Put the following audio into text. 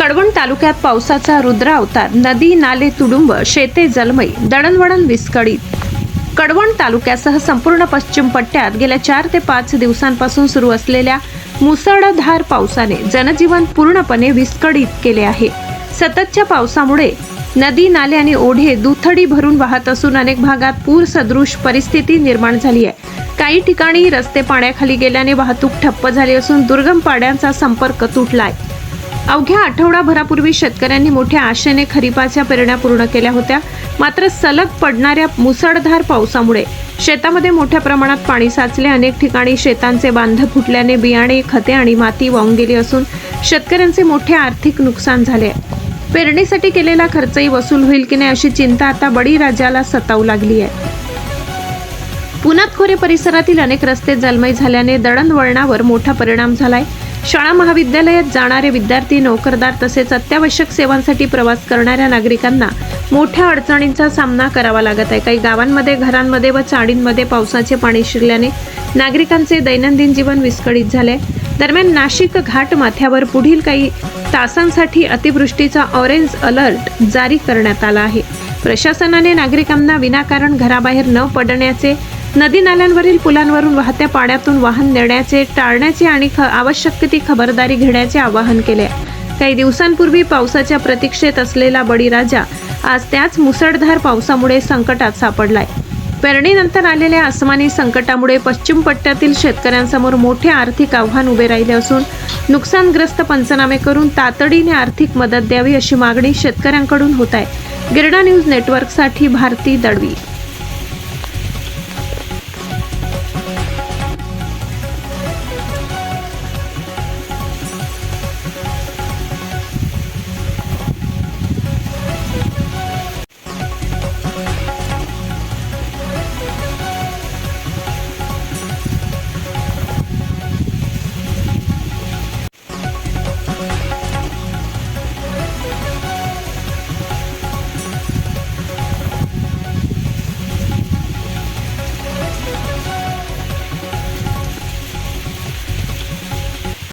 कडवण तालुक्यात पावसाचा रुद्र अवतार, नदी नाले तुडुंब, शेते जलमय, दळणवळण विस्कळीत। कडवण तालुक्यासह संपूर्ण पश्चिम पट्ट्यात गेल्या 4 ते 5 दिवसांपासून सुरू असलेल्या मुसळधार पावसाने जनजीवन पूर्णपणे विस्कळीत केले आहे। सततच्या पावसामुळे नदी नाले आणि ओढे दुथडी भरून वाहत असून अनेक भागात पूर सदृश परिस्थिती निर्माण झाली आहे। काही ठिकाणी रस्ते पाण्याखाली गेल्याने वाहतूक ठप्प झाली असून दुर्गम पाड्यांचा संपर्क तुटलाय। अवघ्या आठवडाभरापूर्वी शेतकऱ्यांनी मोठ्या आशेने खरीपाच्या पेरण्या पूर्ण केल्या होत्या, मात्र सलग पडणाऱ्या मुसळधार पावसामुळे शेतामध्ये मोठ्या प्रमाणात पाणी साचले। अनेक ठिकाणी शेतांचे बांध फुटल्याने बियाणे, खते आणि माती वाहून गेली असून शेतकऱ्यांचे मोठे आर्थिक नुकसान झाले। पेरणीसाठी केलेला खर्चही वसूल होईल की नाही अशी चिंता आता बळीराजाला सतावू लागली आहे। पुण्यात खोरे परिसरातील अनेक रस्ते जलमय झाल्याने दळणवळणावर मोठा परिणाम झालाय। शाळा महाविद्यालयात जाणारे विद्यार्थी, नोकरदार तसेच अत्यावश्यक सेवांसाठी प्रवास करणाऱ्या नागरिकांना मोठ्या अडचणींचा सामना करावा लागत आहे। काही गावांमध्ये, घरांमध्ये व चाळींमध्ये पावसाचे पाणी शिरल्याने नागरिकांचे दैनंदिन जीवन विस्कळीत झाले। दरम्यान नाशिक घाट माथ्यावर पुढील काही तासांसाठी अतिवृष्टीचा ऑरेंज अलर्ट जारी करण्यात आला आहे। प्रशासनाने नागरिकांना विनाकारण घराबाहेर न पडण्याचे, नदी नाल्यांवरील पुलांवरून वाहत्या पाण्यातून वाहन नेण्याचे टाळण्याचे आणि आवश्यक ती खबरदारी घेण्याचे आवाहन केले। काही दिवसांपूर्वी पावसाच्या प्रतीक्षेत असलेला बळीराजा आज त्याच मुसळधार पावसामुळे संकटात सापडलाय। पेरणीनंतर आलेल्या आसमानी संकटामुळे पश्चिम पट्ट्यातील शेतकऱ्यांसमोर मोठे आर्थिक आव्हान उभे राहिले असून नुकसानग्रस्त पंचनामे करून तातडीने आर्थिक मदत द्यावी अशी मागणी शेतकऱ्यांकडून होत आहे। गिरणा न्यूज नेटवर्कसाठी भारती दळवी।